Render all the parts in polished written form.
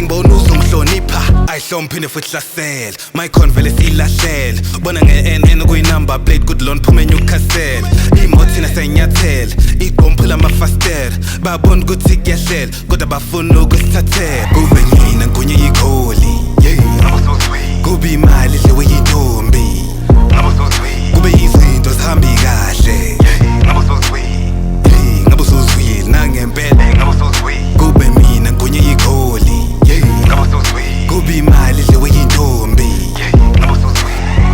ngibona uzongihlonipha ayihlomphinde futhi hlasela mycon vele siyilahlele ubona nge-NN kuyi-number plate good lon phume Newcastle imoto thina sayinyathela igomphula amafastela babona ukuthi kuyahlela kodwa bafuna ukusithathela kube ngina ngunye yikholi kube imali idliwe yintombi kube izinto zihambi kahle ngabe usuzwile nangempela kube mina ngunye yikholi kube imali idliwe yintombi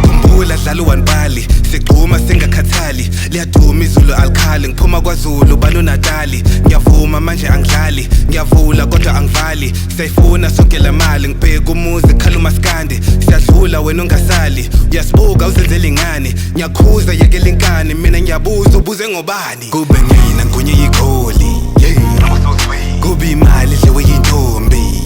khumbula dlala uwanibali sigxuma singakhathali liyaduma izulu alikhali ngiphuma kwaZulu banoNatali ngiyavuma manje angidlali ngiyavula kodwa angivali siyayifuna sonke la mali ngibheka umuzi khala umaskandi siyadlula wena ungasali uyasibuka uzenzele ingane ngiyakhuza yekela inkani mina ngiyabuza ubuze ngobani kube mina ngunye yikholi kube imali idliwe yintombi